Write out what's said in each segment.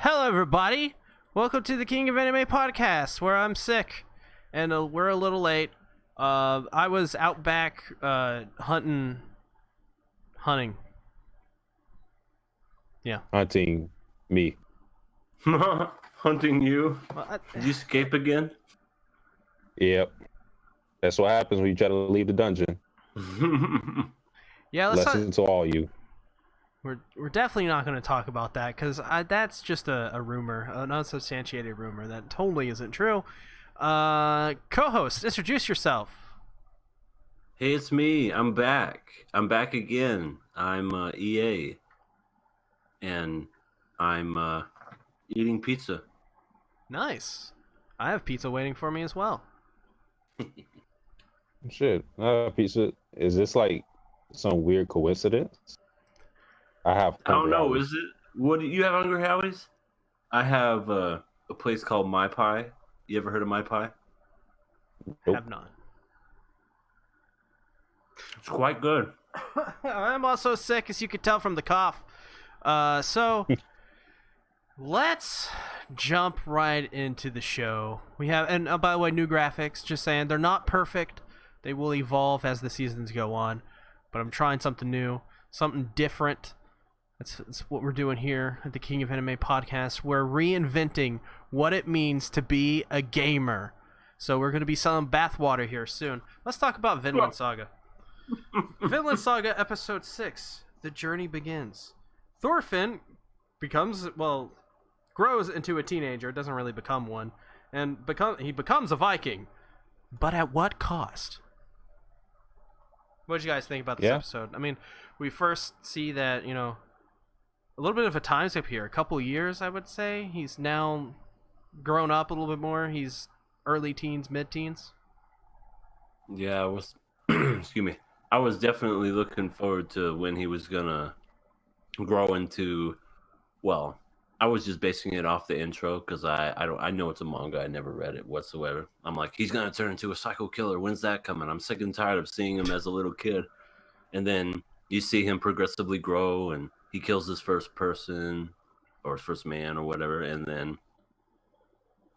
Hello, everybody. Welcome to the King of Anime podcast, where I'm sick, and we're a little late. I was out back hunting. Yeah. Hunting me. Hunting you? Well, Did you escape again? Yep. That's what happens when you try to leave the dungeon. yeah. Let's Lesson to all you. We're definitely not going to talk about that because that's just a rumor, an unsubstantiated rumor that totally isn't true. Co-host, introduce yourself. Hey, it's me. I'm back. I'm back again. I'm EA. And I'm eating pizza. Nice. I have pizza waiting for me as well. Shit. Pizza. Is this like some weird coincidence? I don't know. Howie's. Is it? What do you have, Hungry Howie's? I have a place called My Pie. You ever heard of My Pie? Nope. Have not. It's quite good. I'm also sick, as you could tell from the cough. So let's jump right into the show. We have, and by the way, new graphics. Just saying, they're not perfect. They will evolve as the seasons go on. But I'm trying something new, something different. That's what we're doing here at the King of Anime podcast. We're reinventing what it means to be a gamer. So we're going to be selling bathwater here soon. Let's talk about Vinland Saga. Vinland Saga Episode 6, The Journey Begins. Thorfinn grows into a teenager, doesn't really become one, and he becomes a Viking. But at what cost? What did you guys think about this episode? I mean, we first see that, a little bit of a time skip here. A couple years, I would say. He's now grown up a little bit more. He's early teens, mid-teens. Yeah, I was. Excuse me. I was definitely looking forward to when he was gonna grow into. Well, I was just basing it off the intro because I know it's a manga. I never read it whatsoever. I'm like, he's gonna turn into a psycho killer. When's that coming? I'm sick and tired of seeing him as a little kid, and then you see him progressively grow and he kills his first person or his first man or whatever, and then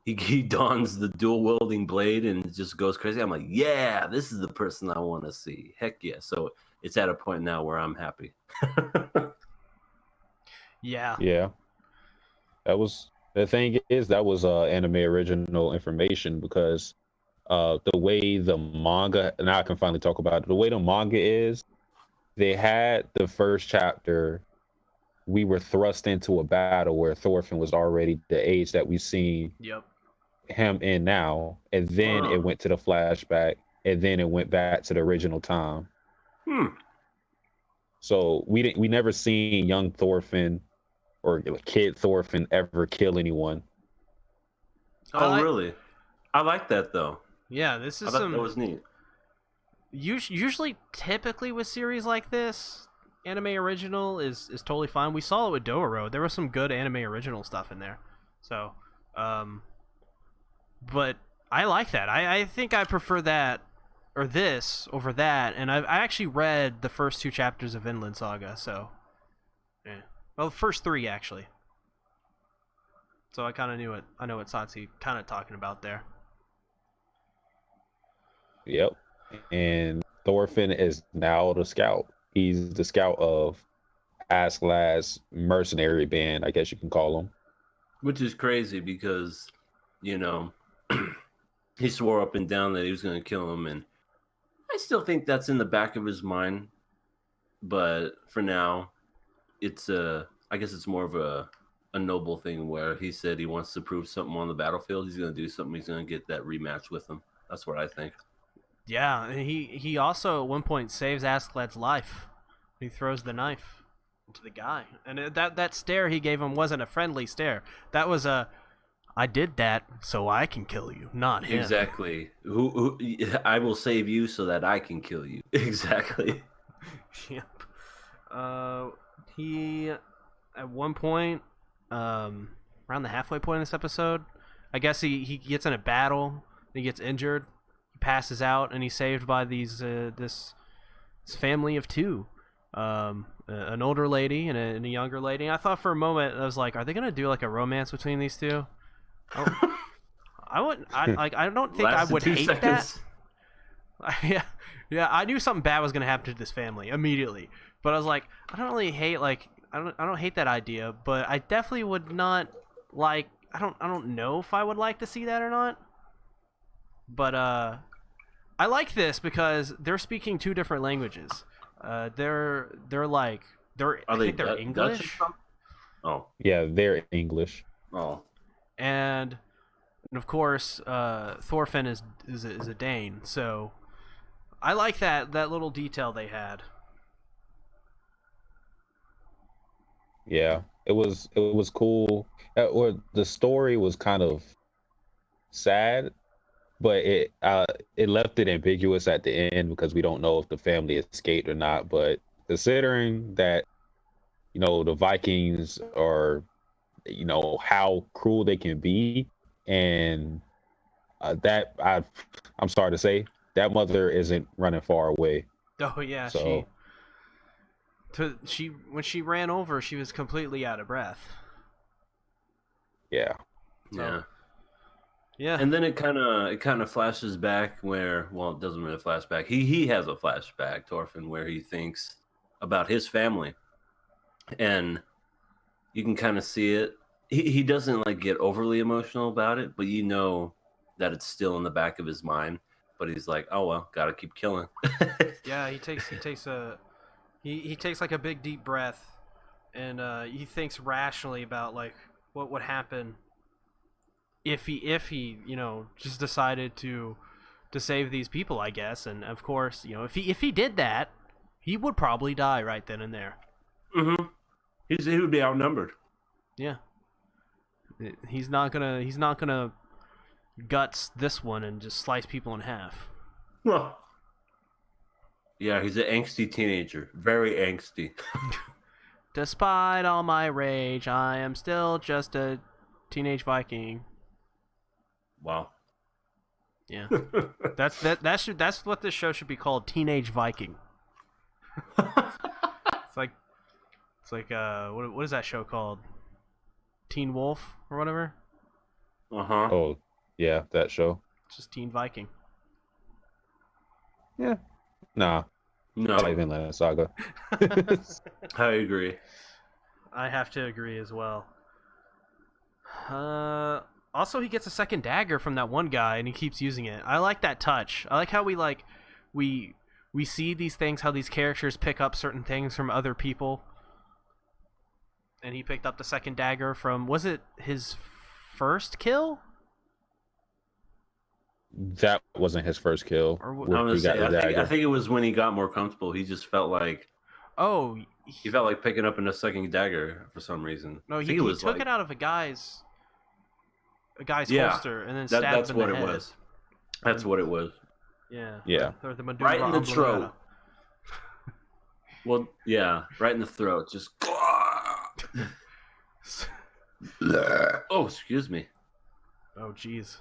he dons the dual wielding blade and just goes crazy. I'm like, yeah, this is the person I want to see. Heck yeah. So it's at a point now where I'm happy. Yeah. Yeah. That was anime original information because the way the manga, now I can finally talk about it. The way the manga is, they had the first chapter. We were thrust into a battle where Thorfinn was already the age that we've seen him in now, and then it went to the flashback, and then it went back to the original time. So we never seen young Thorfinn or kid Thorfinn ever kill anyone. Really? I like that though. Yeah, this is that was neat. Usually, typically with series like this, anime original is totally fine. We saw it with Dororo. There was some good anime original stuff in there. So, but I like that. I think I prefer that or this over that. And I actually read the first 2 chapters of Vinland Saga. So, yeah. Well, the first 3 actually. So I kind of knew it. I know what Satsu's kind of talking about there. Yep. And Thorfinn is now the scout. He's the scout of Askeladd's mercenary band, I guess you can call him. Which is crazy because, he swore up and down that he was going to kill him. And I still think that's in the back of his mind. But for now, I guess it's more of a noble thing where he said he wants to prove something on the battlefield. He's going to do something. He's going to get that rematch with him. That's what I think. Yeah, and he also at one point saves Askeladd's life. He throws the knife into the guy, and that stare he gave him wasn't a friendly stare. That was I did that so I can kill you, not him. Exactly. Who I will save you so that I can kill you. Exactly. Yep. He at one point, around the halfway point in this episode, I guess he gets in a battle. He gets injured. Passes out, and he's saved by this family of 2, an older lady and a younger lady. And I thought for a moment, I was like, are they gonna do like a romance between these two? I wouldn't. I don't think I Lasted would 2 hate seconds. that. Yeah. I knew something bad was gonna happen to this family immediately, but I was like, I don't really hate I don't hate that idea, but I definitely would not like. I don't know if I would like to see that or not. But I like this because they're speaking 2 different languages. They're like they're Are I they think they're Dutch or English, something? Oh, Yeah, they're English. oh, and of course Thorfinn is a Dane. So I like that little detail they had. Yeah, it was cool. Or the story was kind of sad, but it left it ambiguous at the end because we don't know if the family escaped or not. But considering that, the Vikings are, how cruel they can be, and I'm sorry to say, that mother isn't running far away. Oh yeah, So she when she ran over, she was completely out of breath. yeah, So, yeah. yeah. And then it kind of flashes back where, well, it doesn't really flash back. He has a flashback, Thorfinn, where he thinks about his family, and you can kind of see it. He doesn't like get overly emotional about it, but you know that it's still in the back of his mind. But he's like, oh well, gotta keep killing. Yeah, he takes like a big deep breath, and he thinks rationally about like what would happen if he just decided to save these people, I guess. And of course, if he did that, he would probably die right then and there. Mm-hmm. He would be outnumbered. Yeah. He's not gonna guts this one and just slice people in half. Well, yeah, he's an angsty teenager, very angsty. Despite all my rage, I am still just a teenage Viking. Wow. Yeah. That's what this show should be called, Teenage Viking. It's like what is that show called? Teen Wolf or whatever? Uh-huh. oh yeah, that show. It's just Teen Viking. Yeah, nah, No, I like Vinland Saga. I agree. I have to agree as well. Also, he gets a second dagger from that one guy, and he keeps using it. I like that touch. I like how we see these things, how these characters pick up certain things from other people. And he picked up the second dagger from, was it his first kill? That wasn't his first kill. Or I'm gonna He got say, the I think dagger. it was when he got more comfortable. He just felt like Oh, he felt like picking up a second dagger for some reason. no, I he think it was took like, it out of a guy's Yeah, holster and then stabbed that's him in what the it head. was. That's what it was. Yeah. Yeah. Or the Madoka Right in the Oblongata. throat. Well, yeah, right in the throat. Just. Oh, excuse me. Oh, jeez.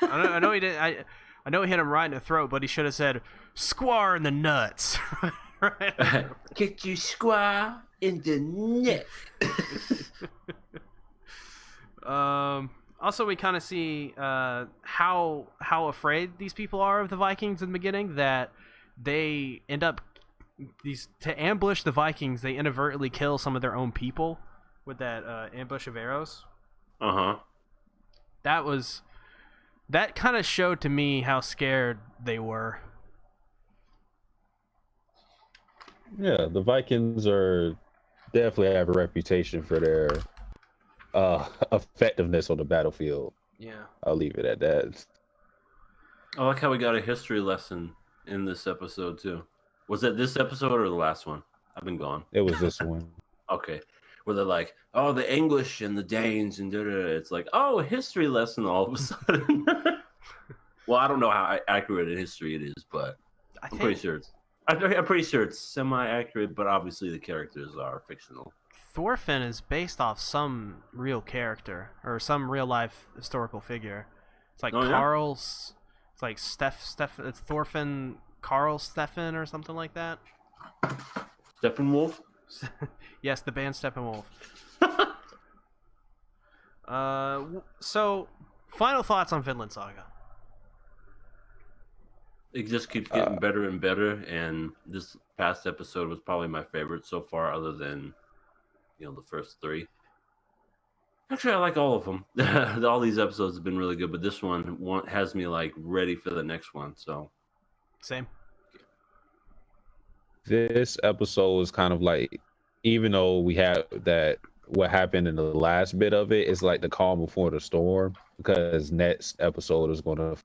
I know he didn't. I know he hit him right in the throat, but he should have said "square in the nuts." Right. Kick you square in the neck. Also, we kind of see how afraid these people are of the Vikings in the beginning. That they end up to ambush the Vikings. They inadvertently kill some of their own people with that ambush of arrows. Uh-huh. That kind of showed to me how scared they were. Yeah, the Vikings definitely have a reputation for their effectiveness on the battlefield. Yeah. I'll leave it at that. I like how we got a history lesson in this episode too. Was it this episode or the last one? I've been gone. It was this one. Okay. Where they're like, oh, the English and the Danes and da-da-da. It's like, oh, a history lesson all of a sudden. Well, I don't know how accurate in history it is, but I'm pretty sure it's semi-accurate, but obviously the characters are fictional. Thorfinn is based off some real character or some real life historical figure. It's like Oh, yeah? Carl's. It's like It's Thorfinn Carl Steffen or something like that. Steppenwolf. Yes, the band Steppenwolf. So, final thoughts on Vinland Saga. It just keeps getting better and better, and this past episode was probably my favorite so far, other than the first three. Actually, I like all of them. All these episodes have been really good, but this one has me like ready for the next one. So, same. This episode is kind of like, even though we have that, what happened in the last bit of it is like the calm before the storm, because next episode is going to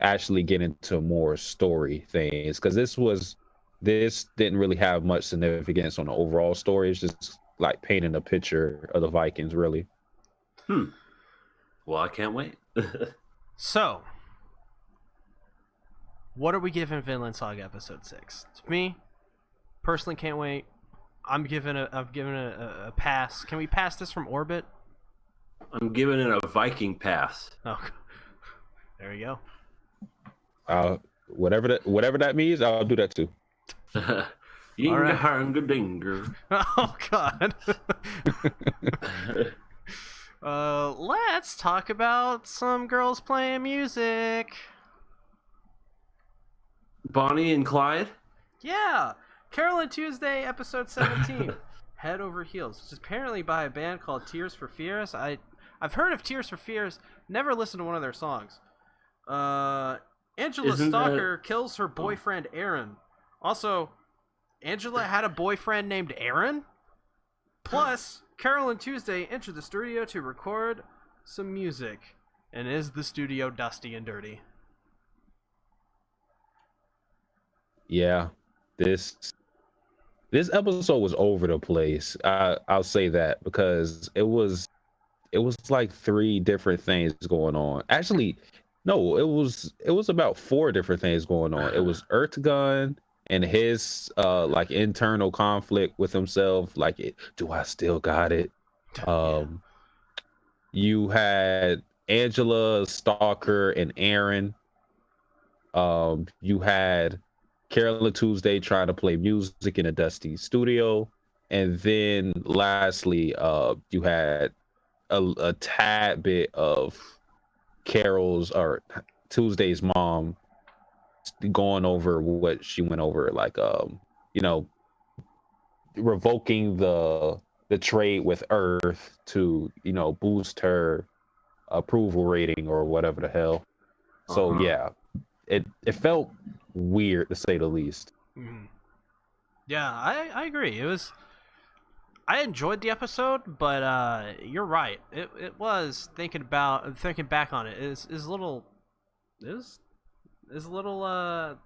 actually get into more story things, because this didn't really have much significance on the overall story. It's just like painting a picture of the Vikings, really. Well, I can't wait. So, what are we giving Vinland Saga episode 6? To me, personally, can't wait. I'm giving a pass. Can we pass this from Orbit? I'm giving it a Viking pass. Oh, there you go. Whatever that means, I'll do that too. Yinga dinger. Oh God. Let's talk about some girls playing music. Bonnie and Clyde? Yeah. Carolyn Tuesday, episode 17. Head Over Heels. Which is apparently by a band called Tears for Fears. I've heard of Tears for Fears, never listened to one of their songs. Angela Stalker kills her boyfriend Aaron. Also, Angela had a boyfriend named Aaron? Plus, Carolyn Tuesday entered the studio to record some music. And is the studio dusty and dirty? Yeah, this episode was over the place. I'll say that, because it was like 3 different things going on. Actually, no, it was about 4 different things going on. It was Ertegun and his like internal conflict with himself, like, do I still got it? You had Angela, Stalker, and Aaron. You had Carolyn Tuesday trying to play music in a dusty studio, and then lastly, you had a tad bit of Carol's or Tuesday's mom going over what she went over, like revoking the trade with Earth to boost her approval rating or whatever the hell. So yeah, it felt weird, to say the least. Mm-hmm. Yeah, I agree. I enjoyed the episode, but you're right. It was thinking back on it is a little well,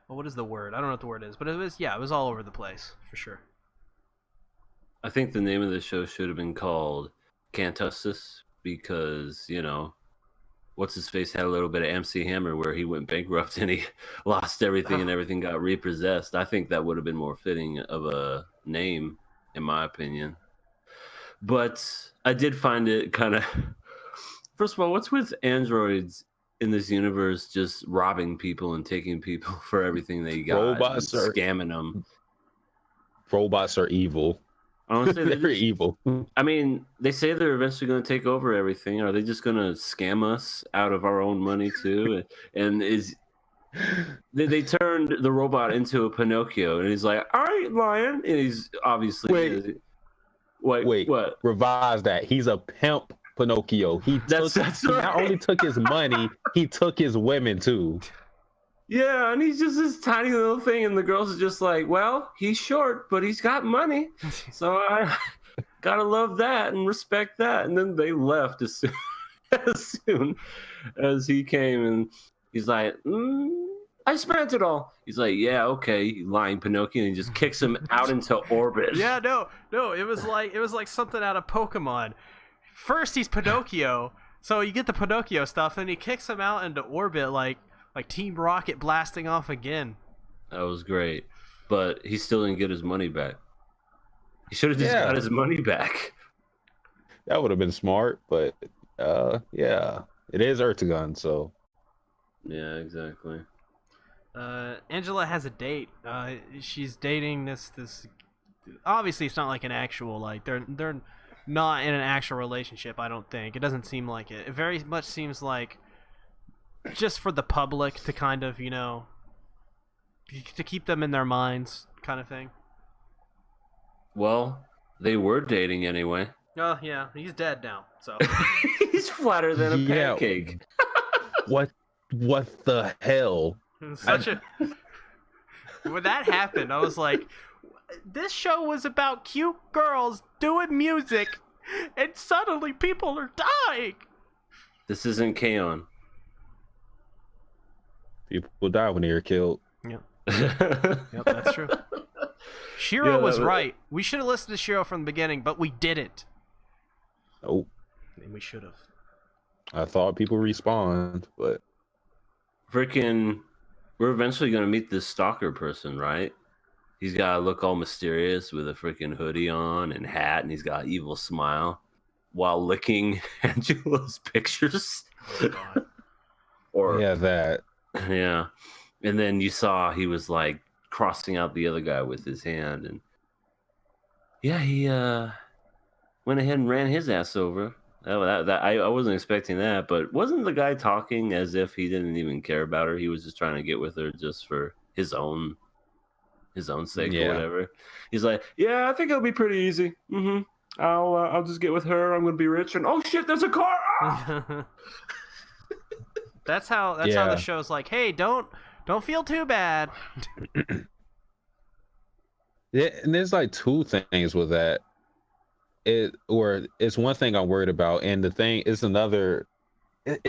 what is the word? I don't know what the word is, but it was all over the place for sure. I think the name of the show should have been called Cantustus, because what's his face had a little bit of MC Hammer where he went bankrupt and he lost everything and everything got repossessed. I think that would have been more fitting of a name, in my opinion. But I did find it kind of... First of all, what's with androids in this universe just robbing people and taking people for everything they got? Robots are scamming them. Robots are evil. Honestly, they're evil. I mean, they say they're eventually going to take over everything. Are they just going to scam us out of our own money too? And they turned the robot into a Pinocchio, and he's like, "All right, lion," and he's obviously wait, what? Revise that. He's a pimp Pinocchio. He not only took his money, he took his women too. Yeah, and he's just this tiny little thing, and the girls are just like, well, he's short, but he's got money, so I gotta love that and respect that. And then they left as soon as he came, and he's like, I spent it all. He's like, yeah, okay, you lying Pinocchio, and he just kicks him out into orbit. Yeah, no, it was like something out of Pokemon. First he's Pinocchio, so you get the Pinocchio stuff, and he kicks him out into orbit like Team Rocket blasting off again. That was great, but he still didn't get his money back. He should have just got his money back. That would have been smart, but yeah, it is Ertegun, so yeah, exactly. Angela has a date. She's dating this. Obviously, it's not like an actual like they're not in an actual relationship. I don't think it doesn't seem like it. It very much seems like just for the public to kind of to keep them in their minds, kind of thing. Well, they were dating anyway. Oh yeah, he's dead now. So He's flatter than a pancake. What the hell? Such a when that happened, I was like, this show was about cute girls doing music, and suddenly people are dying. This isn't K-On! People die when they are killed. Yep. Yep, that's true. Shiro was right. We should have listened to Shiro from the beginning, but we didn't. Oh. And we should have. I thought people respawned, but Freaking, we're eventually gonna meet this stalker person, right? He's got to look all mysterious with a freaking hoodie on and hat, and he's got an evil smile while licking Angela's pictures. Oh, God. Or yeah, that. yeah, and then you saw he was like crossing out the other guy with his hand, and yeah, he went ahead and ran his ass over. I wasn't expecting that, but wasn't the guy talking as if he didn't even care about her? He was just trying to get with her just for his own sake or whatever. He's like, yeah, I think it'll be pretty easy. I'll just get with her. I'm gonna be rich, and oh shit, there's a car. Ah! That's how the show's like, hey, don't feel too bad. Yeah, and there's like two things with that. It's one thing I'm worried about, and the thing is another.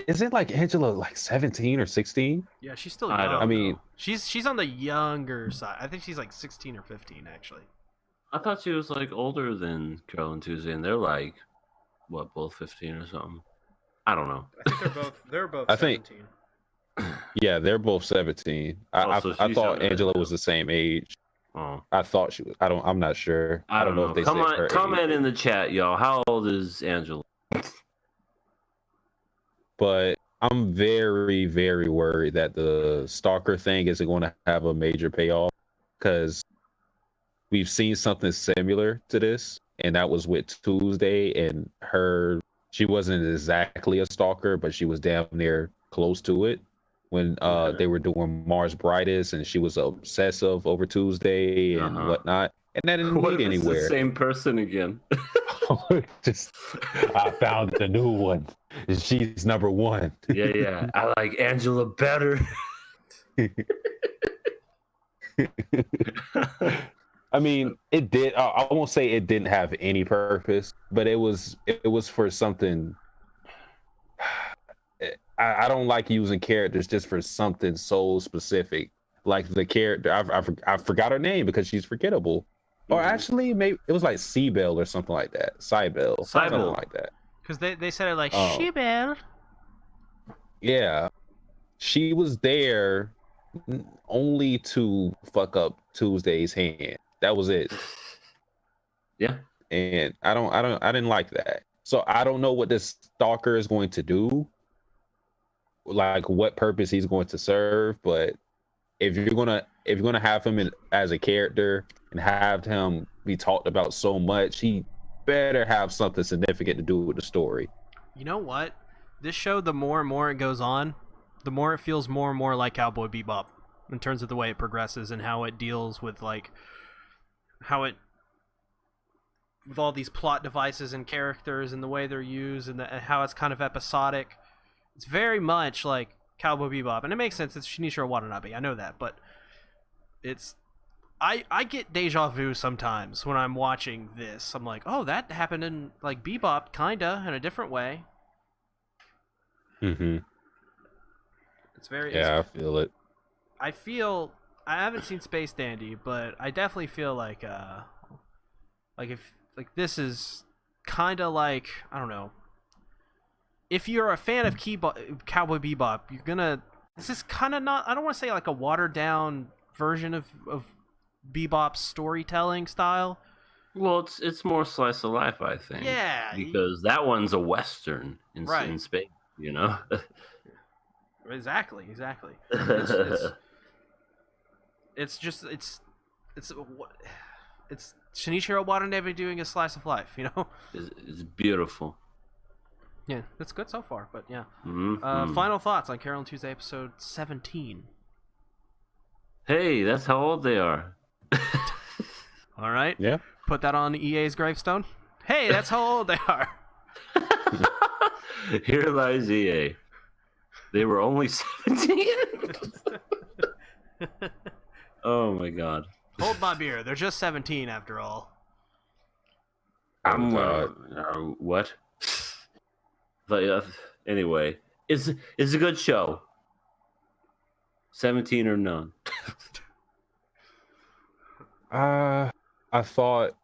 Is it like Angela like 17 or 16? Yeah, she's still young. I mean, she's on the younger side. I think she's like 16 or 15 actually. I thought she was like older than Carol and Tuesday, and they're like, what, both 15 or something? I don't know. I think they're both I 17. Yeah, they're both 17. I thought Angela was the same age. Oh, I thought she was. I'm not sure. I don't know. If they said her Comment age. in the chat, y'all. How old is Angela? But I'm very, very worried that the stalker thing isn't going to have a major payoff, because we've seen something similar to this, and that was with Tuesday and her. She wasn't exactly a stalker, but she was damn near close to it when they were doing Mars Brightest, and she was obsessive over Tuesday and whatnot, and that didn't lead anywhere. The same person again. I found the new one. She's number one. Yeah. I like Angela better. I mean, it did. I won't say it didn't have any purpose, but it was for something. I don't like using characters just for something so specific, like the character. I forgot her name because she's forgettable. Or actually, maybe it was like Seabell or something like that. Cybell, something like that. Because they said it like Seabell. Yeah, she was there only to fuck up Tuesday's hand. That was it. Yeah, and I didn't like that. So I don't know what this stalker is going to do, like what purpose he's going to serve. But if you're gonna have him as a character and have him be talked about so much, he better have something significant to do with the story. You know what? This show, the more and more it goes on, the more it feels more and more like Cowboy Bebop in terms of the way it progresses and how it deals with with all these plot devices and characters and the way they're used and how it's kind of episodic. It's very much like Cowboy Bebop, and it makes sense. It's Shinichiro Watanabe. I know that, but it's I get deja vu sometimes when I'm watching this. I'm like, oh, that happened in like Bebop, kinda in a different way. Mm-hmm. It's very I feel it. I haven't seen Space Dandy, but I definitely feel like this is kind of like, I don't know. If you're a fan of Cowboy Bebop, you're gonna. This is kind of not. I don't want to say like a watered down version of Bebop's storytelling style. Well, it's more slice of life, I think. Yeah, because that one's a western in space. You know. Exactly. it's just it's Shinichiro Watanabe doing a slice of life, you know. It's beautiful. Yeah, it's good so far, but yeah. Mm-hmm. Final thoughts on Carol and Tuesday episode 17. Hey, that's how old they are. All right. Yeah. Put that on EA's gravestone. Hey, that's how old they are. Here lies EA. They were only 17. Oh my god. Hold my beer. They're just 17 after all. I'm God. what? But anyway, it's a good show. 17 or none. I thought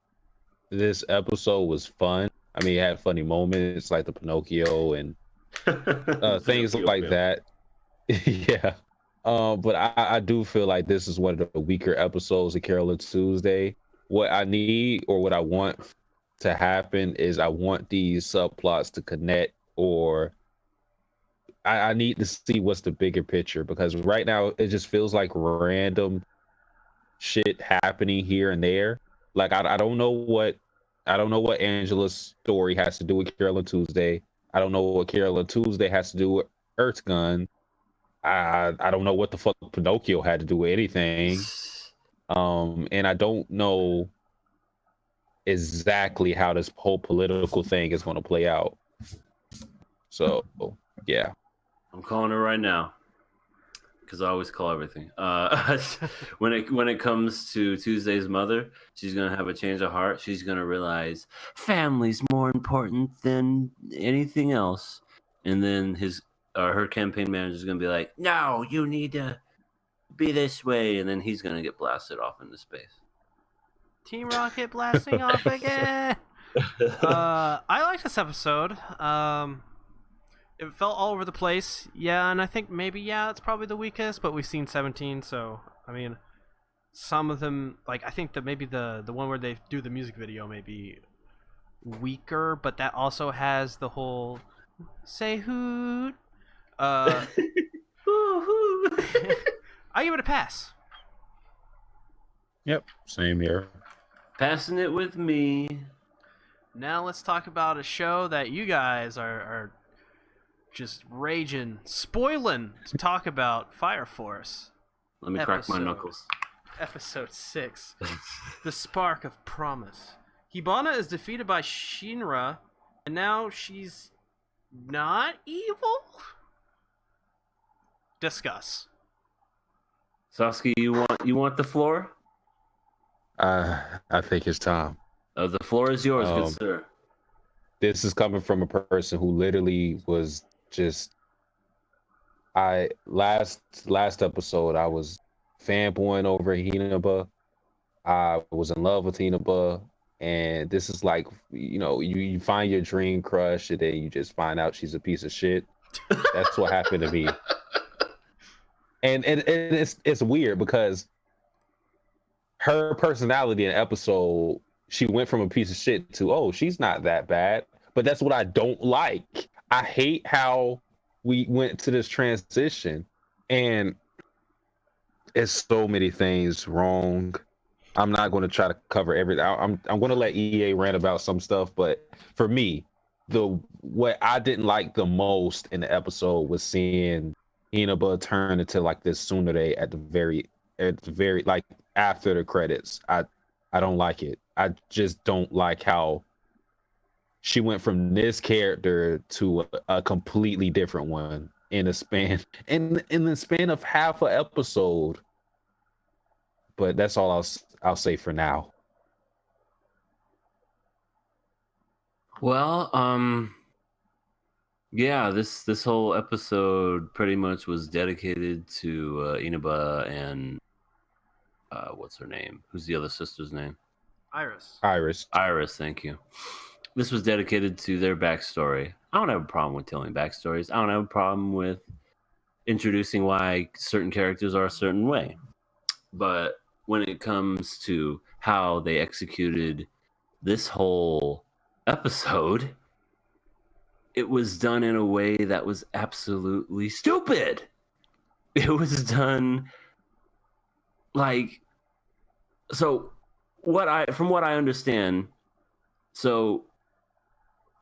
this episode was fun. I mean, it had funny moments like the Pinocchio and things like that. Yeah. But I do feel like this is one of the weaker episodes of Carol and Tuesday. What I need or what I want to happen is I want these subplots to connect, or I need to see what's the bigger picture, because right now it just feels like random shit happening here and there. Like I don't know what Angela's story has to do with Carol and Tuesday. I don't know what Carol and Tuesday has to do with Earth Gun. I don't know what the fuck Pinocchio had to do with anything. And I don't know exactly how this whole political thing is going to play out. So yeah. I'm calling her right now, because I always call everything. When it comes to Tuesday's mother, she's gonna have a change of heart. She's gonna realize family's more important than anything else. And then her campaign manager is gonna be like, "No, you need to be this way," and then he's gonna get blasted off into space. Team Rocket blasting off again. I like this episode. It felt all over the place. Yeah, and I think maybe it's probably the weakest, but we've seen 17, so I mean, some of them, like I think that maybe the one where they do the music video may be weaker, but that also has the whole say hoot. I give it a pass. Yep, same here. Passing it with me. Now let's talk about a show that you guys are just raging, spoiling to talk about. Fire Force. Let me crack my knuckles. Episode 6. The Spark of Promise. Hibana is defeated by Shinra, and now she's not evil? Discuss. Sasuke, you want the floor? I think it's time. The floor is yours, good sir. This is coming from a person who literally was just last episode I was fanboying over Hinaba. I was in love with Hinaba, and this is like, you find your dream crush and then you just find out she's a piece of shit. That's what happened to me. And it's weird because her personality in episode, she went from a piece of shit to, oh, she's not that bad. But that's what I don't like. I hate how we went to this transition, and it's so many things wrong. I'm not going to try to cover everything. I'm going to let EA rant about some stuff, but for me, what I didn't like the most in the episode was seeing Inaba turn into like this tsundere at the very like after the credits. I don't like it. I just don't like how she went from this character to a completely different one in the span of half an episode. But that's all I'll say for now. Well, yeah, this whole episode pretty much was dedicated to Inaba and what's her name? Who's the other sister's name? Iris, thank you. This was dedicated to their backstory. I don't have a problem with telling backstories. I don't have a problem with introducing why certain characters are a certain way. But when it comes to how they executed this whole episode, it was done in a way that was absolutely stupid. It was done like, so from what I understand, so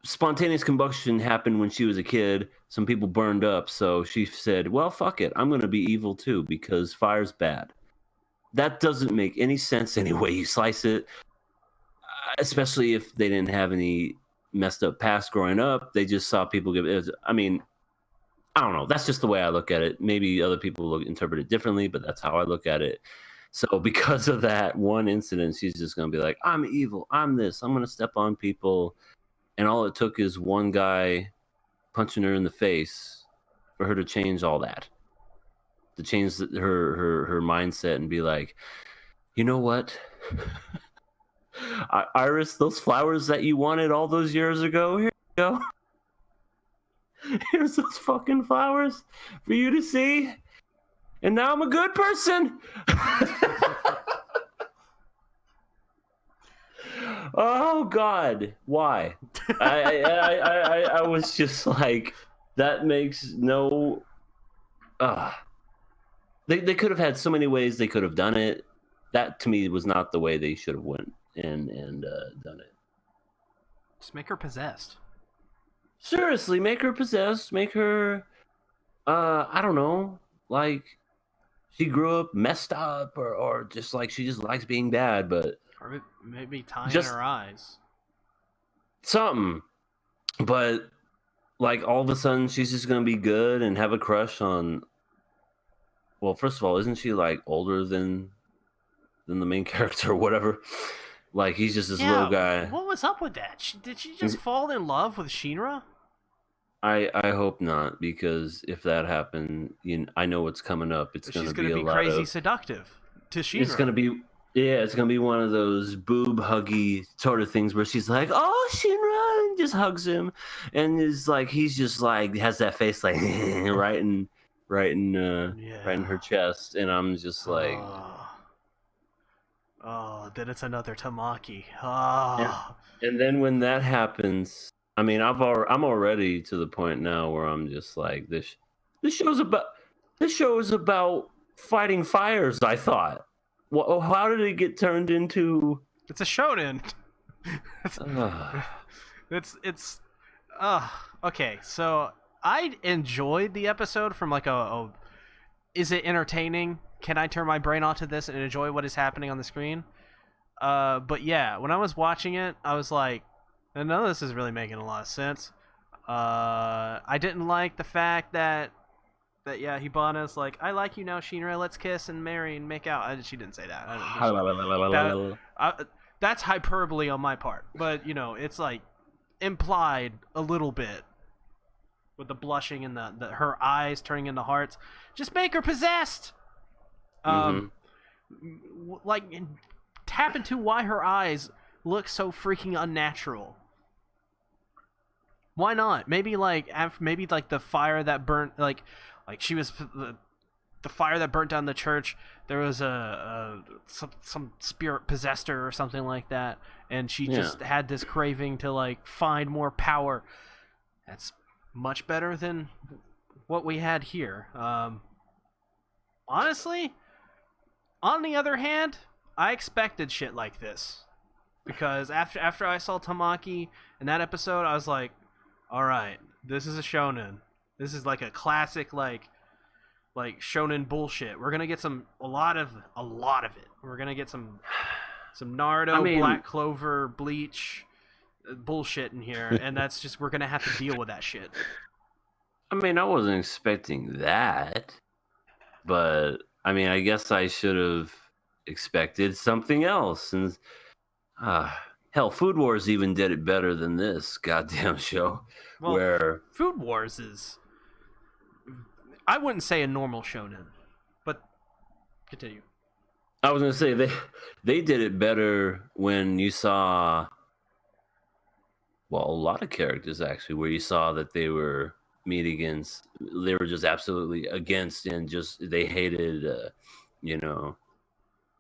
spontaneous combustion happened when she was a kid. Some people burned up, so she said, well, fuck it, I'm gonna be evil too because fire's bad. That doesn't make any sense any way you slice it, especially if they didn't have any messed up past growing up. They just saw people give it. I mean, I don't know. That's just the way I look at it. Maybe other people interpret it differently, but that's how I look at it. So because of that one incident, she's just going to be like, I'm evil. I'm this. I'm going to step on people. And all it took is one guy punching her in the face for her to change all that. To change her mindset and be like, you know what? Iris, those flowers that you wanted all those years ago, here you go. Here's those fucking flowers for you to see. And now I'm a good person. Oh God, why? I was just like, that makes no. They could have had so many ways they could have done it. That to me was not the way they should have went and done it. Just make her possessed. Seriously, make her possessed. Make her, I don't know, like she grew up messed up, or just like she just likes being bad, but or maybe tying just her eyes. Something, but like all of a sudden she's just gonna be good and have a crush on. Well, first of all, isn't she like older than the main character or whatever? Like he's just this little guy. What was up with that? Did she just fall in love with Shinra? I hope not, because if that happened, I know what's coming up. It's going to be a lot crazy of seductive to Shinra. It's going to be it's going to be one of those boob huggy sort of things where she's like, "Oh, Shinra," and just hugs him, and is like he's just like has that face like right in her chest, and I'm just like, then it's another Tamaki. Oh. And then when that happens, I mean, I'm already to the point now where I'm just like, this show is about fighting fires. I thought, well, how did it get turned into? It's a shonen. Okay. So I enjoyed the episode from like is it entertaining? Can I turn my brain onto this and enjoy what is happening on the screen? But yeah, when I was watching it, I was like, none of this is really making a lot of sense. I didn't like the fact that Hibana's like, I like you now, Shinra, let's kiss and marry and make out. She didn't say that. That's hyperbole on my part. But, it's like implied a little bit with the blushing and the her eyes turning into hearts. Just make her possessed. Like, tap into why her eyes look so freaking unnatural. Why not? Maybe the fire that burnt, like she was the fire that burnt down the church. There was some spirit possessed her or something like that, and she just had this craving to like find more power. That's much better than what we had here. Honestly, on the other hand, I expected shit like this, because after I saw Tamaki in that episode, I was like, all right, this is a shonen. This is like a classic like shonen bullshit. We're gonna get a lot of it. We're gonna get some Naruto, Black Clover, Bleach bullshit in here, and that's just, we're gonna have to deal with that shit. I mean, I wasn't expecting that, but I mean, I guess I should have expected something else. And hell, Food Wars even did it better than this goddamn show. Well, where Food Wars is, I wouldn't say a normal shonen, but continue. I was gonna say they did it better when you saw, well, a lot of characters actually, where you saw that they were just absolutely against, and just they hated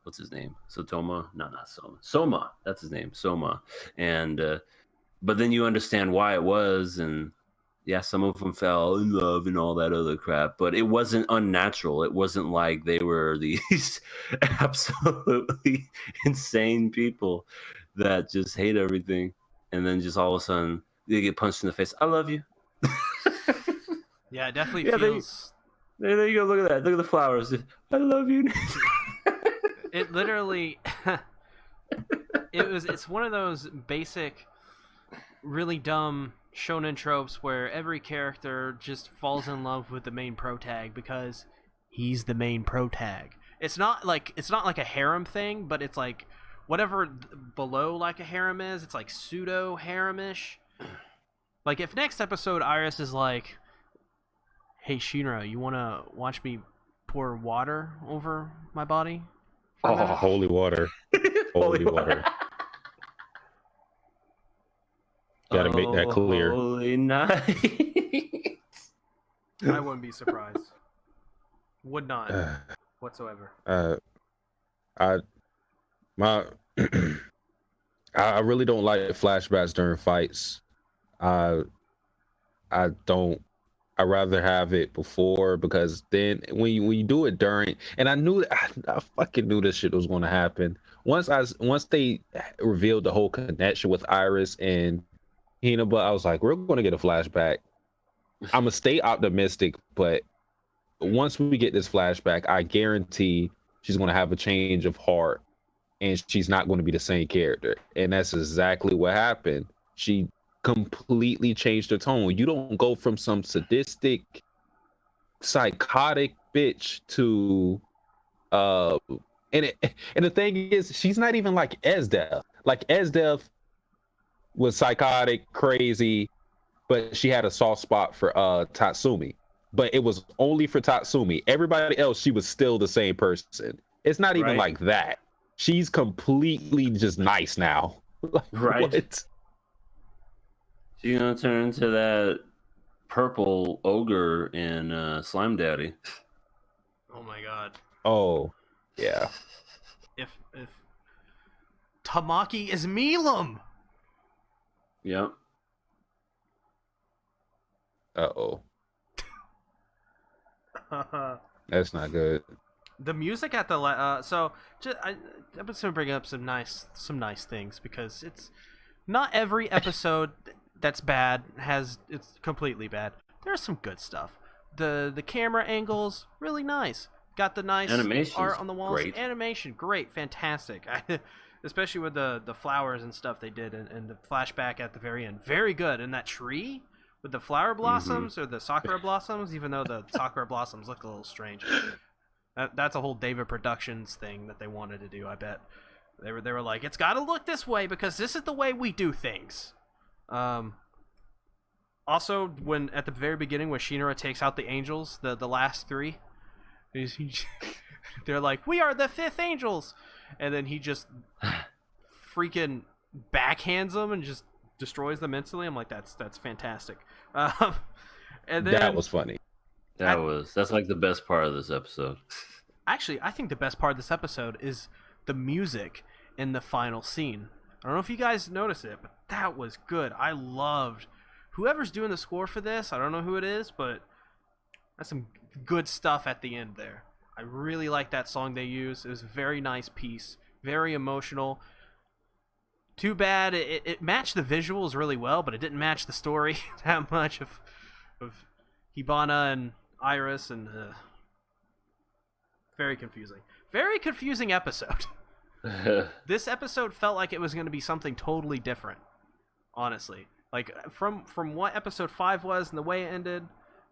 what's his name? Sotoma? No, not Soma. Soma, that's his name. Soma. And but then you understand why it was, and yeah, some of them fell in love and all that other crap, but it wasn't unnatural. It wasn't like they were these absolutely insane people that just hate everything, and then just all of a sudden they get punched in the face. I love you. Yeah, it definitely Yeah, feels. there you go. Look at that. Look at the flowers. I love you. It literally. It's one of those basic, really dumb shonen tropes where every character just falls in love with the main protag because he's the main protag. It's not like a harem thing, but it's like whatever below like a harem is, it's like pseudo haremish. Like if next episode Iris is like, "Hey Shinra, you want to watch me pour water over my body?" Oh, holy water. Holy water. Gotta make that clear. Holy night. I wouldn't be surprised. Would not whatsoever. I my I really don't like flashbacks during fights. I don't. I rather have it before, because then when you do it during, and I fucking knew this shit was going to happen. Once they revealed the whole connection with Iris and Hinaba, I was like, we're going to get a flashback. I'm gonna stay optimistic, but once we get this flashback, I guarantee she's going to have a change of heart, and she's not going to be the same character. And that's exactly what happened. She completely changed her tone. You don't go from some sadistic, psychotic bitch to and the thing is, she's not even like Esdeath. Like Esdeath was psychotic, crazy, but she had a soft spot for Tatsumi. But it was only for Tatsumi. Everybody else, she was still the same person. It's not even like that. She's completely just nice now. Like, right. What? She's gonna turn into that purple ogre in Slime Daddy. Oh my god. Oh, yeah. If Tamaki is Milam. Yep. Uh-oh. That's not good. The music at the I'm just gonna bring up some nice things, because it's not every episode that's bad it's completely bad. There's some good stuff. The camera angles really nice. Got the nice art on the walls. Great. Animation great, fantastic. Especially with the flowers and stuff they did, and the flashback at the very end, very good. And that tree with the flower blossoms or the sakura blossoms, even though the sakura blossoms look a little strange. That's a whole David Productions thing that they wanted to do. I bet they were like, it's got to look this way because this is the way we do things. Also, when at the very beginning when Shinra takes out the angels, the last three, they're like, we are the fifth angels, and then he just freaking backhands them and just destroys them instantly. I'm like, that's fantastic. And then That was funny. That's like the best part of this episode. Actually, I think the best part of this episode is the music in the final scene. I don't know if you guys noticed it, but that was good. I loved whoever's doing the score for this. I don't know who it is, but that's some good stuff at the end there. I really like that song they used. It was a very nice piece, very emotional. Too bad it matched the visuals really well, but it didn't match the story that much of Hibana and Iris, and very confusing. Very confusing episode. This episode felt like it was going to be something totally different, honestly. Like, from what episode 5 was and the way it ended,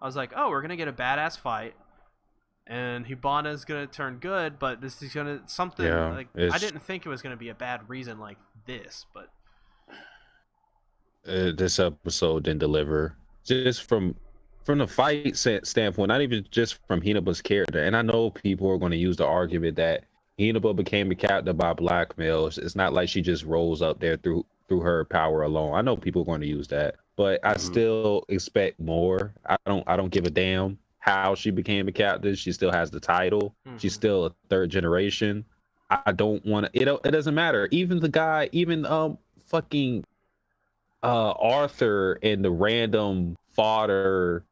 I was like, oh, we're going to get a badass fight, and Hibana's going to turn good, but this is going to something, I didn't think it was going to be a bad reason like this, but this episode didn't deliver. Just from the fight standpoint, not even just from Hinaba's character. And I know people are going to use the argument that Hinaba became a captain by blackmail. It's not like she just rolls up there through her power alone. I know people are going to use that, but I still expect more. I don't give a damn how she became a captain. She still has the title. She's still a third generation. I don't want to. It doesn't matter. Even the guy, fucking Arthur and the random fodder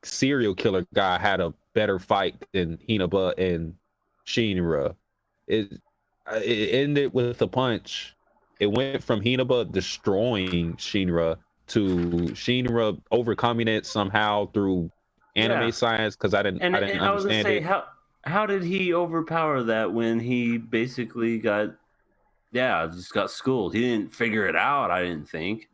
serial killer guy had a better fight than Hinata and Shinra. It ended with a punch. It went from Hinata destroying Shinra to Shinra overcoming it somehow through anime science, because I didn't And understand I was gonna say, it. how did he overpower that when he basically just got schooled? He didn't figure it out, I didn't think.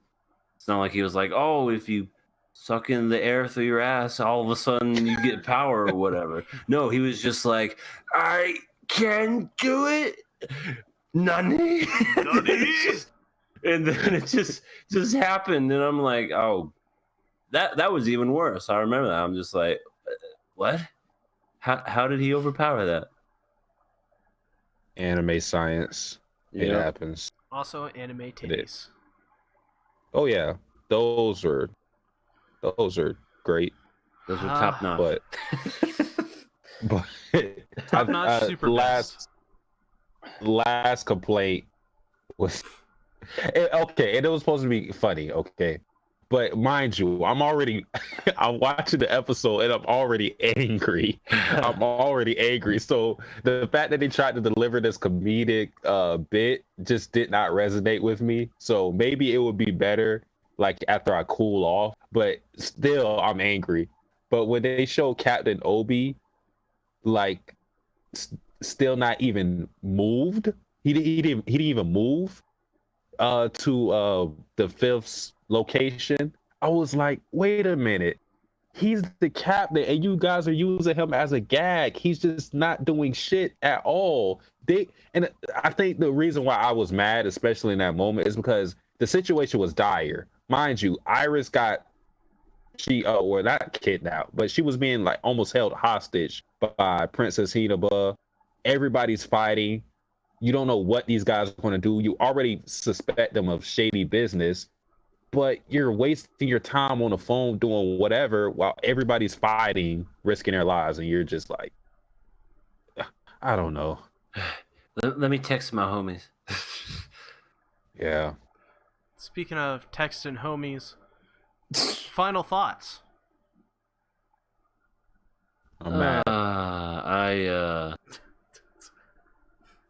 It's not like he was like, oh, if you suck in the air through your ass, all of a sudden you get power or whatever. No, he was just like, I can do it. Nani? And then it just happened, and I'm like, oh, that was even worse. I remember that. I'm just like, what? How did he overpower that? Anime science. It happens. Also, anime titties. Oh yeah, those are great. Those are top notch. But top notch, super best. Last complaint was okay, and it was supposed to be funny, okay, but mind you, I'm watching the episode and I'm already angry. So the fact that they tried to deliver this comedic bit just did not resonate with me. So maybe it would be better like after I cool off, but still I'm angry. But when they show Captain Obi like still not even moved, he didn't even move to the fifth location, I was like, wait a minute, he's the captain and you guys are using him as a gag. He's just not doing shit at all. And I think the reason why I was mad, especially in that moment, is because the situation was dire. Mind you, Iris or not kidnapped, but she was being like almost held hostage by Princess Hinata. Everybody's fighting. You don't know what these guys are going to do. You already suspect them of shady business, but you're wasting your time on the phone doing whatever while everybody's fighting, risking their lives, and you're just like, I don't know. Let me text my homies. Yeah. Speaking of texting homies, final thoughts. I'm mad.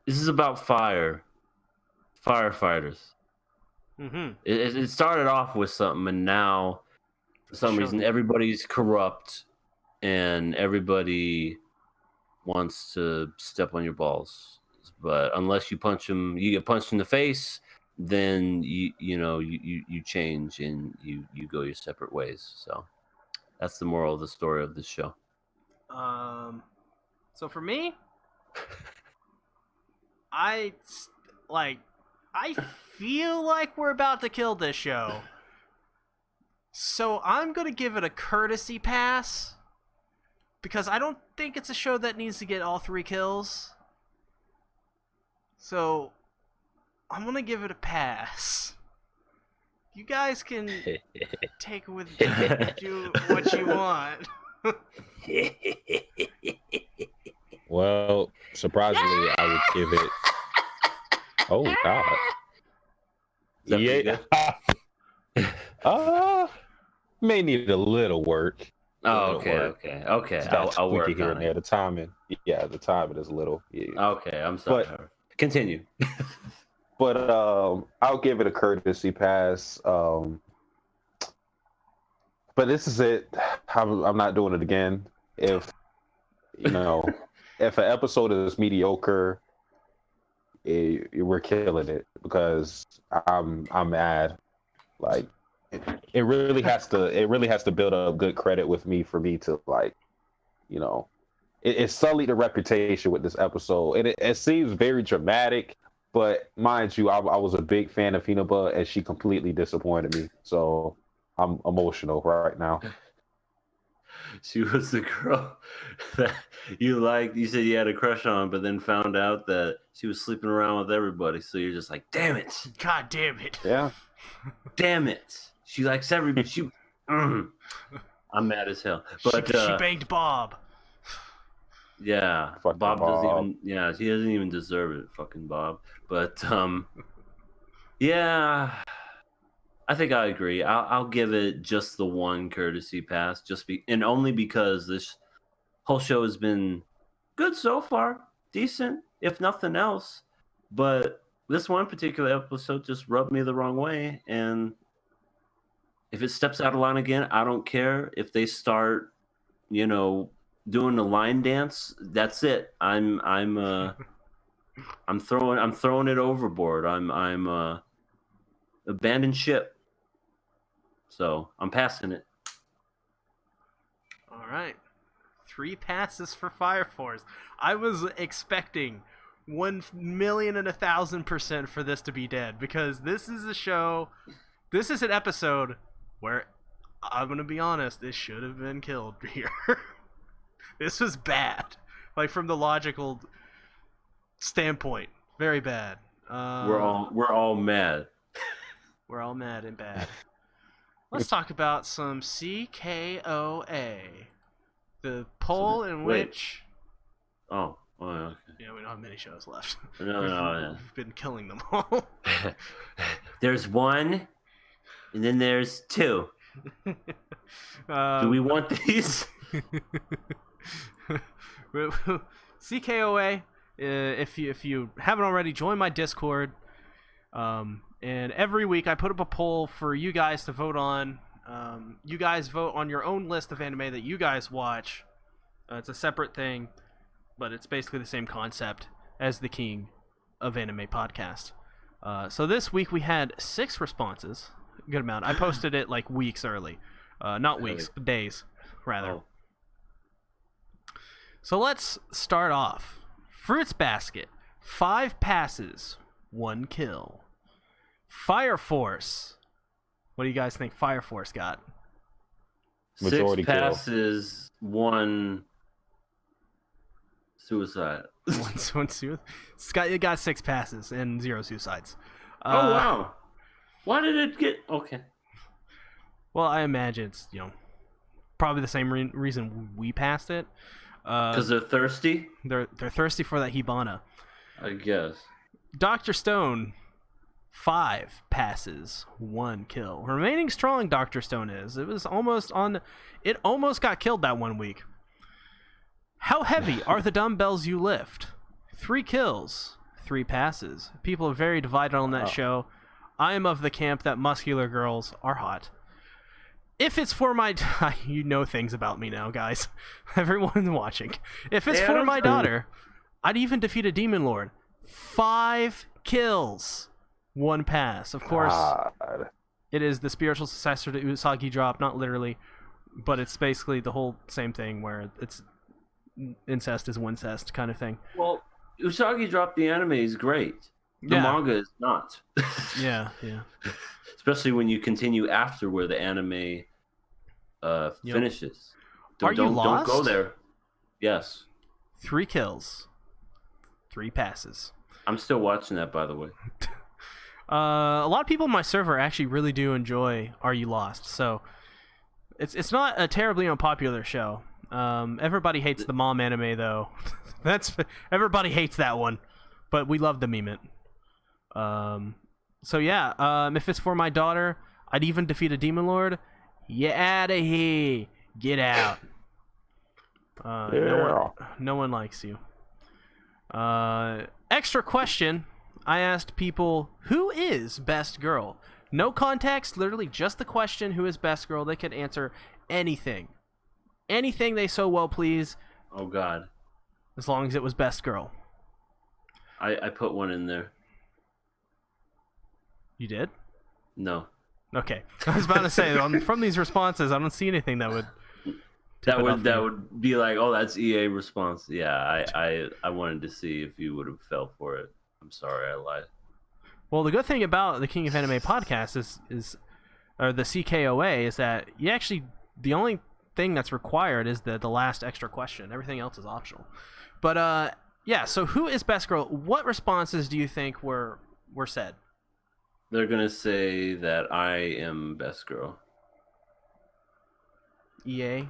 This is about firefighters. Mm-hmm. It started off with something, and now for some reason everybody's corrupt and everybody wants to step on your balls. But unless you punch them, you get punched in the face, then you change and you go your separate ways. So that's the moral of the story of this show. So for me, I feel like we're about to kill this show. So I'm going to give it a courtesy pass because I don't think it's a show that needs to get all 3 kills. So I'm going to give it a pass. You guys can take with do what you want. Well, surprisingly, I would give it. Oh God. Yeah. May need a little work. Okay. I'll work here on and there. it. The timing is a little. Yeah. Okay, I'm sorry. Continue. But I'll give it a courtesy pass. But this is it. I'm not doing it again. If if an episode is mediocre, we're killing it because I'm mad. Like it really has to build up good credit with me for me to it sullied the reputation with this episode. And it seems very dramatic, but mind you, I was a big fan of Hinata and she completely disappointed me. So I'm emotional right now. She was the girl that you liked. You said you had a crush on, but then found out that she was sleeping around with everybody. So you're just like, damn it. God damn it. Yeah. Damn it. She likes everybody. I'm mad as hell. But she banged Bob. Yeah. Fucking Bob Bob. doesn't even, he doesn't even deserve it. Fucking Bob. But, yeah. I think I agree. I'll give it just the one courtesy pass, and only because this whole show has been good so far, decent if nothing else. But this one particular episode just rubbed me the wrong way, and if it steps out of line again, I don't care. If they start, doing the line dance, that's it. I'm throwing it overboard. I'm abandoned ship. So I'm passing it. All right. 3 passes for Fire Force. I was expecting 1,000,001,000% for this to be dead, because this is an episode where, I'm going to be honest, this should have been killed here. This was bad. Like, from the logical standpoint. Very bad. We're all mad. We're all mad and bad. Let's talk about some CKOA. The poll in which... Oh, okay. Yeah, we don't have many shows left. No. We've been killing them all. There's 1, and then there's 2. Do we want these? CKOA, if you haven't already, join my Discord. And every week I put up a poll for you guys to vote on. You guys vote on your own list of anime that you guys watch. It's a separate thing, but it's basically the same concept as the King of Anime podcast. So this week we had 6 responses. Good amount. I posted it like weeks early. Not weeks, days, rather. Oh. So let's start off. Fruits Basket, 5 passes, 1 kill. Fire Force. What do you guys think Fire Force got? Majority 6 passes, 1 suicide. One suicide. It got 6 passes and 0 suicides. Oh wow! Why did it get okay? Well, I imagine it's probably the same reason we passed it. Because they're thirsty. They're thirsty for that Hibana. I guess. Dr. Stone, 5 passes, 1 kill. Remaining strong, Dr. Stone is. It almost got killed that one week. How heavy are the dumbbells you lift? 3 kills, 3 passes. People are very divided on that show. I am of the camp that muscular girls are hot. If it's for my... You know things about me now, guys. Everyone's watching. If it's for my daughter, I'd even defeat a demon lord. 5 kills, 1 pass. Of course, it is the spiritual successor to Usagi Drop, not literally, but it's basically the whole same thing where it's incest is wincest kind of thing. Well, Usagi Drop the anime is great. The manga is not. Yeah. Especially when you continue after where the anime finishes. Are you lost? Don't go there. Yes. 3 kills, 3 passes. I'm still watching that, by the way. A lot of people in my server actually really do enjoy Are You Lost? So it's not a terribly unpopular show. Everybody hates the mom anime though. Everybody hates that one, but we love to meme it. So yeah, if it's for my daughter, I'd even defeat a demon lord. Get out of here. Get out. No one likes you. Extra question. I asked people, who is best girl? No context, literally just the question, who is best girl? They could answer anything. Anything they so well please. Oh, God. As long as it was best girl. I put one in there. You did? No. Okay. I was about to say, from these responses, I don't see anything that would... That would be like, oh, that's EA response. Yeah, I wanted to see if you would have fell for it. I'm sorry, I lied. Well, the good thing about the King of Anime podcast or the CKOA, is that you actually, the only thing that's required is the last extra question. Everything else is optional. But yeah, so who is best girl? What responses do you think were said? They're gonna say that I am best girl. EA,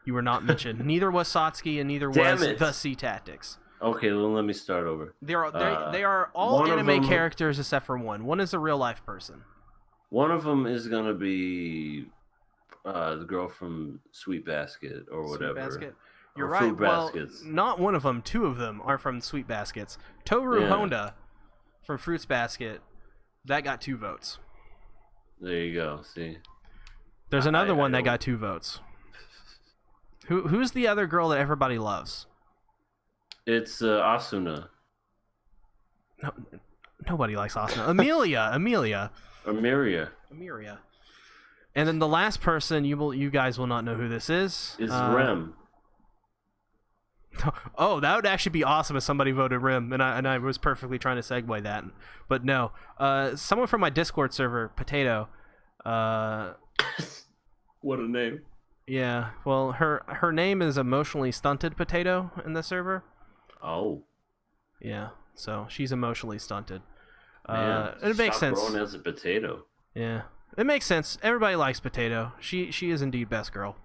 you were not mentioned. Neither was Satsuki, and neither was the SeaTactics. Okay, well, let me start over. They are all anime characters except for one. One is a real life person. One of them is gonna be the girl from Sweet Basket or Sweet whatever. Basket. You're Or right. Fruit Well, Baskets. not one of them. Two of them are from Sweet Baskets. Toru Yeah. Honda from Fruits Basket. That got 2 votes. There you go. See. There's another one that don't- got 2 votes. Who's the other girl that everybody loves? It's Asuna No, nobody likes Asuna. Amelia. or Miria. And then the last person, you guys will not know who this is. Is Rem. Oh, that would actually be awesome if somebody voted Rim, and I was perfectly trying to segue that, but no. Someone from my Discord server, Potato. What a name. Yeah. Well, her name is Emotionally Stunted Potato in the server. Oh. Yeah. So she's emotionally stunted. Man, It makes stop sense. growing as a potato. Yeah. It makes sense. Everybody likes Potato. She is indeed best girl.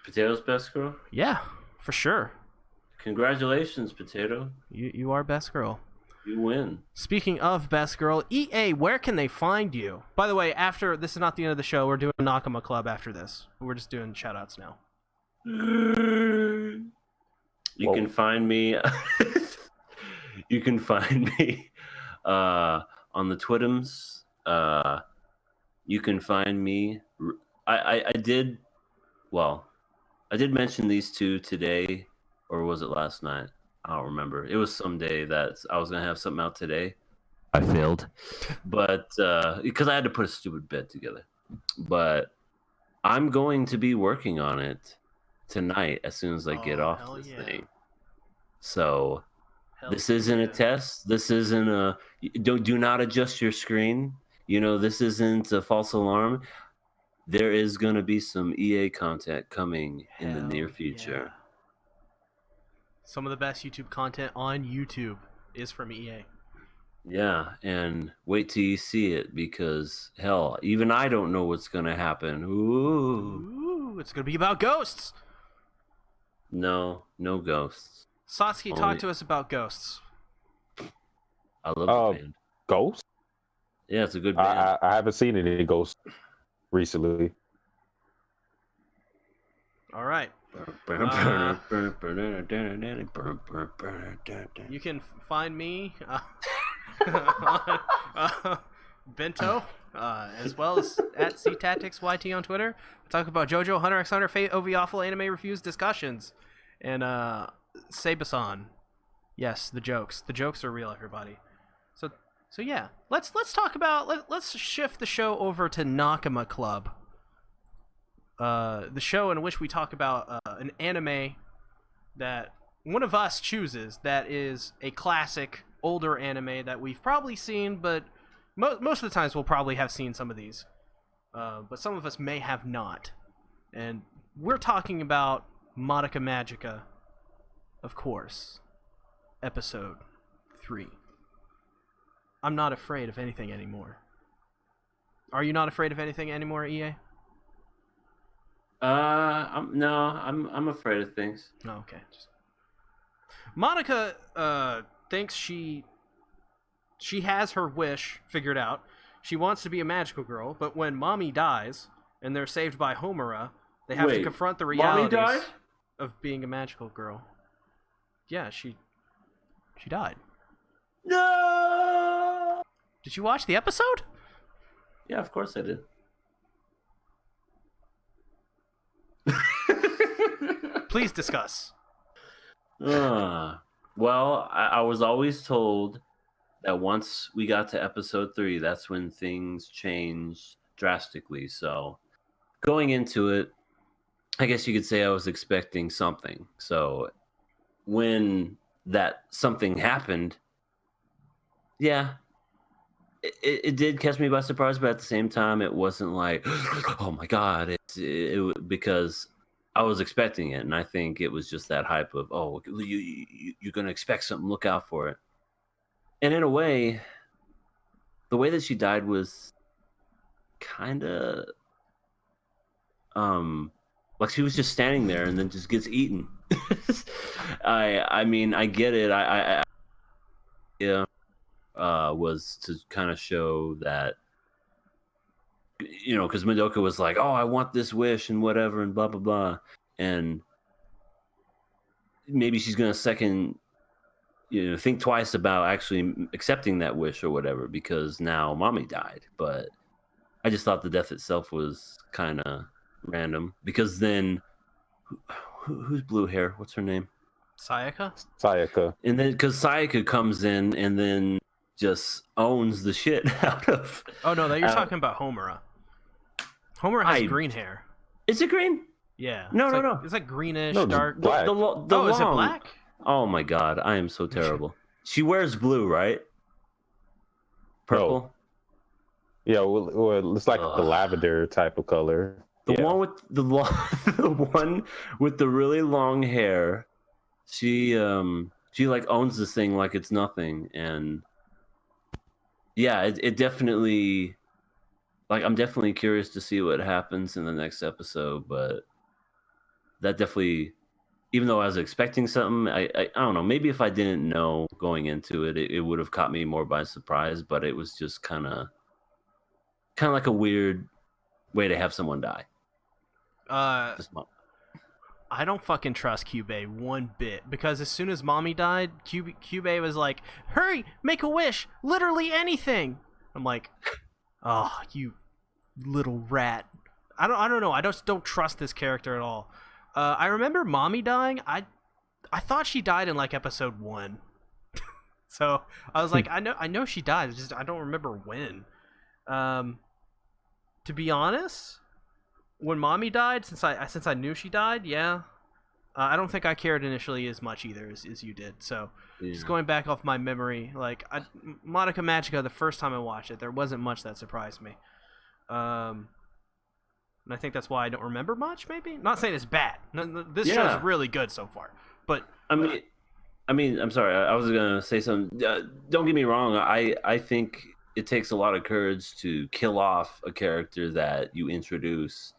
Potato's best girl? Yeah, for sure. Congratulations, Potato. You are best girl. You win. Speaking of best girl, EA, where can they find you? By the way, after this is not the end of the show. We're doing Nakama Club after this. We're just doing shoutouts now. You Whoa. can find me. You can find me on the Twittums. You can find me. I did. Well, I did mention these two today, or was it last night? I don't remember. It was some day that I was gonna have something out today. I failed, but because I had to put a stupid bed together. But I'm going to be working on it tonight as soon as I get Oh, off hell this yeah. thing. So Hell this isn't a yeah. test. This isn't a do not adjust your screen. You know, this isn't a false alarm. There is going to be some EA content coming in the near Hell future. yeah. Some of the best YouTube content on YouTube is from EA. Yeah, and wait till you see it because hell, even I don't know what's going to happen. Ooh. Ooh, it's gonna be about ghosts. No ghosts. Satsuki, Only- talk to us about ghosts. I love the band. Ghost? Yeah, it's a good band. I haven't seen any Ghost recently. All right. You can find me on Bento, as well as at SeaTactics YT on Twitter. We talk about JoJo, Hunter x Hunter, Fate, OV Awful, anime reviews, discussions, and Sabasan. Yes, the jokes. The jokes are real, everybody. So yeah, let's talk about let's shift the show over to Nakama Club. The show in which we talk about an anime that one of us chooses that is a classic, older anime that we've probably seen, but most of the times we'll probably have seen some of these. But some of us may have not. And we're talking about Madoka Magica, of course. Episode 3. I'm not afraid of anything anymore. Are you not afraid of anything anymore, EA? I'm afraid of things. Oh, okay. Monica thinks she has her wish figured out. She wants to be a magical girl, but when mommy dies and they're saved by Homura, they have to Wait, confront the Mommy realities died? of being a magical girl. Yeah, she died. No. Did you watch the episode? Yeah, of course I did. Please discuss. Well, I was always told that once we got to episode 3, that's when things changed drastically. So going into it, I guess you could say I was expecting something. So when that something happened, yeah, it did catch me by surprise, but at the same time, it wasn't like, oh my God, because I was expecting it, and I think it was just that hype of, oh, you're going to expect something, look out for it. And in a way, the way that she died was kind of like she was just standing there and then just gets eaten. I mean, I get it. Yeah, was to kind of show that because Madoka was like, "Oh, I want this wish and whatever and blah blah blah," and maybe she's gonna think twice about actually accepting that wish or whatever because now mommy died. But I just thought the death itself was kind of random because then who's blue hair? What's her name? Sayaka? Sayaka. And then because Sayaka comes in and then just owns the shit out of. Oh no, you're talking about Homura. Homura has green hair. Is it green? Yeah. No. It's like greenish, No, dark. black. Is it black? Oh my god, I am so terrible. She wears blue, right? Purple. No. Yeah, well, it's like the lavender type of color. The one with the one with the really long hair. She like owns this thing like it's nothing, and yeah, it definitely. Like, I'm definitely curious to see what happens in the next episode, but that definitely, even though I was expecting something, I don't know. Maybe if I didn't know going into it, it would have caught me more by surprise. But it was just kind of like a weird way to have someone die. I don't fucking trust Kyubey one bit because as soon as mommy died, Kyubey was like, "Hurry, make a wish, literally anything." I'm like, "Oh, you little rat." I don't know. I just don't trust this character at all. I remember mommy dying. I thought she died in like episode 1. So I was like, I know she died. Just I don't remember when. To be honest, when mommy died, since I knew she died, yeah. I don't think I cared initially as much either as you did. So just going back off my memory, like Madoka Magica, the first time I watched it, there wasn't much that surprised me. And I think that's why I don't remember much. Maybe not saying it's bad. This show's really good so far. But I mean, I'm sorry. I was gonna say something. Don't get me wrong. I think it takes a lot of courage to kill off a character that you introduce,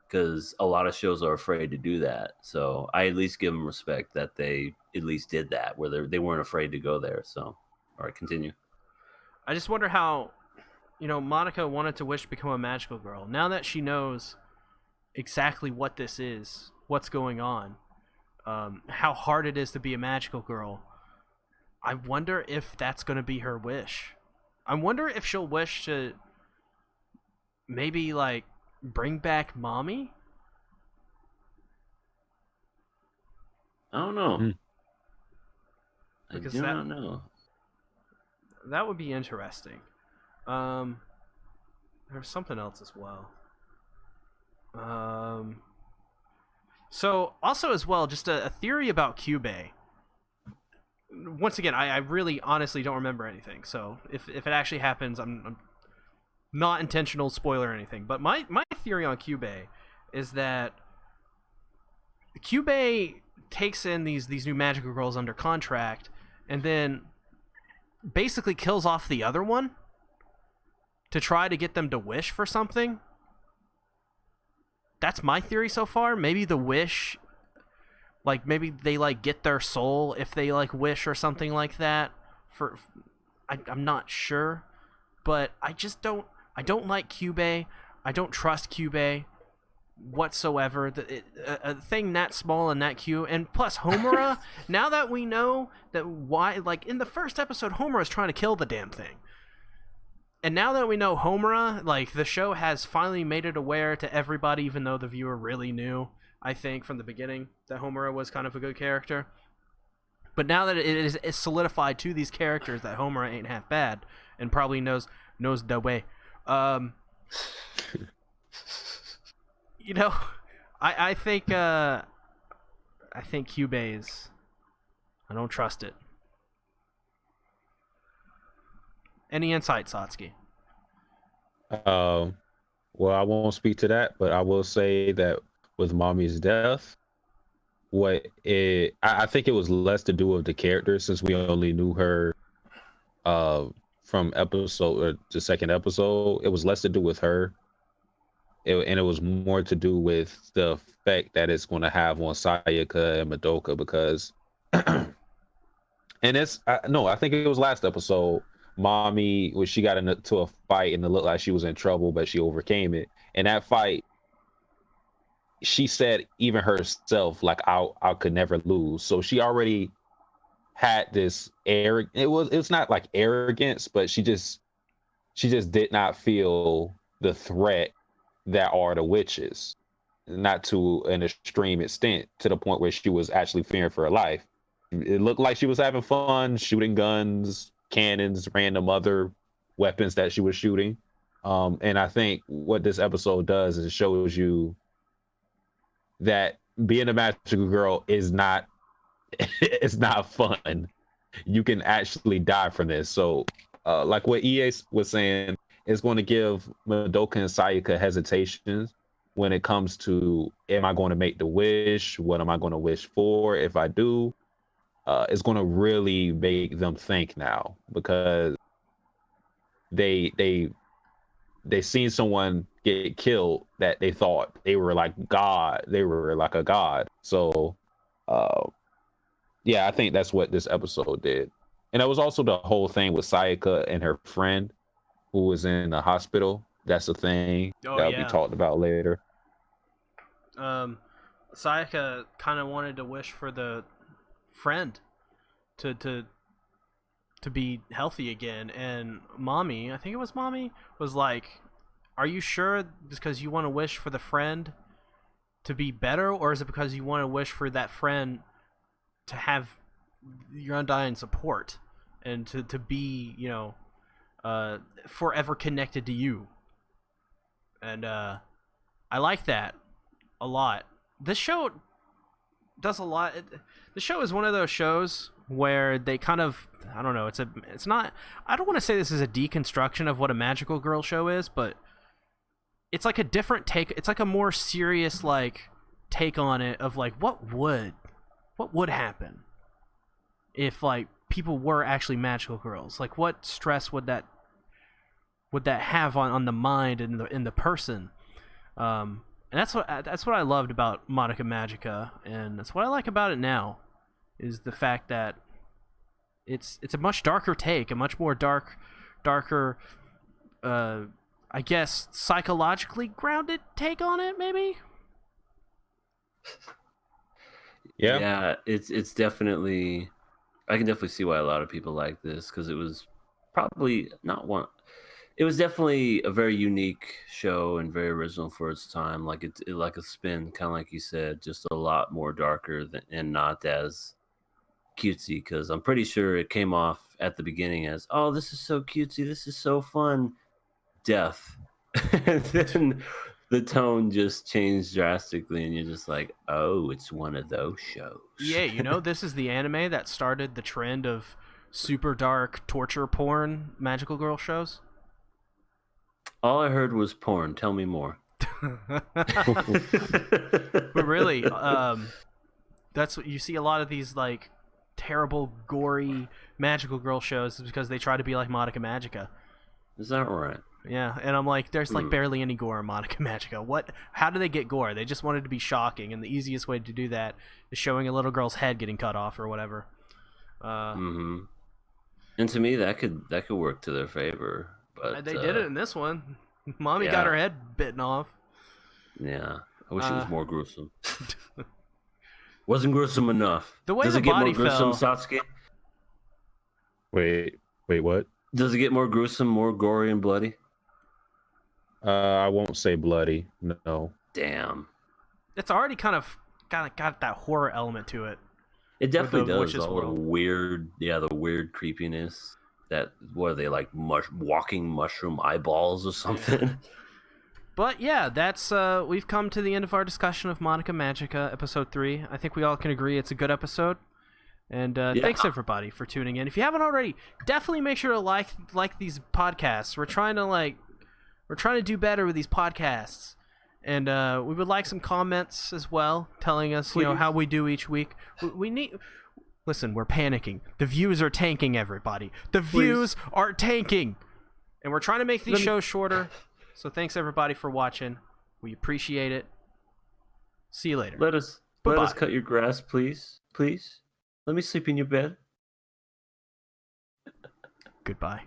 because a lot of shows are afraid to do that. So I at least give them respect that they at least did that, where they weren't afraid to go there. So, all right, continue. I just wonder how. Madoka wanted to wish to become a magical girl. Now that she knows exactly what this is, what's going on, how hard it is to be a magical girl, I wonder if that's going to be her wish. I wonder if she'll wish to maybe, like, bring back mommy? I don't know. Because I do not know. That would be interesting. There's something else as well. So also as well, just a theory about Kyubey. Once again, I really honestly don't remember anything. So if it actually happens, I'm not intentional spoiler or anything. But my theory on Kyubey is that Kyubey takes in these new magical girls under contract and then basically kills off the other one to try to get them to wish for something. That's my theory so far. Maybe the wish, like maybe they like get their soul if they like wish or something like that. I'm not sure, but I don't like Kyubey. I don't trust Kyubey whatsoever. A thing that small and that cute, and plus Homura. Now that we know that why, like in the first episode, Homura is trying to kill the damn thing. And now that we know Homura, like, the show has finally made it aware to everybody, even though the viewer really knew, I think, from the beginning, that Homura was kind of a good character. But now that it's solidified to these characters that Homura ain't half bad, and probably knows the way. I think Kyubey's, I don't trust it. Any insight, Satsuki? Well, I won't speak to that, but I will say that with mommy's death, I think it was less to do with the character, since we only knew her from episode to second episode. It was less to do with her, and it was more to do with the effect that it's going to have on Sayaka and Madoka, because and I think it was last episode mommy when she got into a fight and it looked like she was in trouble, but she overcame it. And that fight, she said even herself, like I could never lose. So she already had this it's not like arrogance, but she just did not feel the threat that are the witches, not to an extreme extent, to the point where she was actually fearing for her life. It looked like she was having fun shooting guns, cannons, random other weapons that she was shooting. And I think what this episode does is it shows you that being a magical girl is not it's not fun. You can actually die from this. So like what EA was saying, it's going to give Madoka and Sayaka hesitations when it comes to, am I going to make the wish? What am I going to wish for? If I do, it's going to really make them think now, because they seen someone get killed that they thought they were like God. They were like a god. So yeah, I think that's what this episode did. And it was also the whole thing with Sayaka and her friend who was in the hospital. That's a thing that'll be talked about later. Sayaka kind of wanted to wish for the friend to be healthy again, and Mommy, I think it was Mommy, was like, "Are you sure? Because you want to wish for the friend to be better, or is it because you want to wish for that friend to have your undying support and to be, you know, forever connected to you?" And I like that a lot. This show does a lot. The show is one of those shows where they kind of, I don't know, it's not, I don't want to say this is a deconstruction of what a magical girl show is, but it's like a different take. It's like a more serious like take on it of like what would happen if like people were actually magical girls. Like what stress would that have on the mind and the person. And that's what I loved about Madoka Magica, and that's what I like about it now, is the fact that it's a much darker take, a much more darker, I guess psychologically grounded take on it, maybe. Yeah, it's definitely, I can definitely see why a lot of people like this, because it was probably not one. It was definitely a very unique show and very original for its time. Like it like a spin, kind of like you said, just a lot more darker and not as cutesy. Because I'm pretty sure it came off at the beginning as, "Oh, this is so cutesy, this is so fun," death, and then the tone just changed drastically, and you're just like, "Oh, it's one of those shows." Yeah, you know, this is the anime that started the trend of super dark torture porn magical girl shows. All I heard was porn. Tell me more. But really, that's what you see a lot of these like terrible, gory magical girl shows, is because they try to be like Madoka Magica. Is that right? Yeah, and I'm like, there's like barely any gore in Madoka Magica. What? How do they get gore? They just wanted to be shocking, and the easiest way to do that is showing a little girl's head getting cut off or whatever. And to me, that could work to their favor. But they did it in this one. Mommy got her head bitten off. Yeah, I wish it was more gruesome. Wasn't gruesome enough. The way Does the it get body more gruesome, fell. Satsuki? Wait, what? Does it get more gruesome, more gory and bloody? I won't say bloody. No. Damn. It's already kind of got that horror element to it. It definitely does. Witch's All the world. the weird creepiness. That, what are they, like walking mushroom eyeballs or something? But yeah, that's we've come to the end of our discussion of Madoka Magica episode 3. I think we all can agree it's a good episode. And thanks everybody for tuning in. If you haven't already, definitely make sure to like these podcasts. We're trying to do better with these podcasts. And we would like some comments as well, telling us, you know, how we do each week. We need. Listen, we're panicking. The views are tanking, everybody. The views are tanking. And we're trying to make these shows shorter. So thanks, everybody, for watching. We appreciate it. See you later. Let us cut your grass, please. Please. Let me sleep in your bed. Goodbye.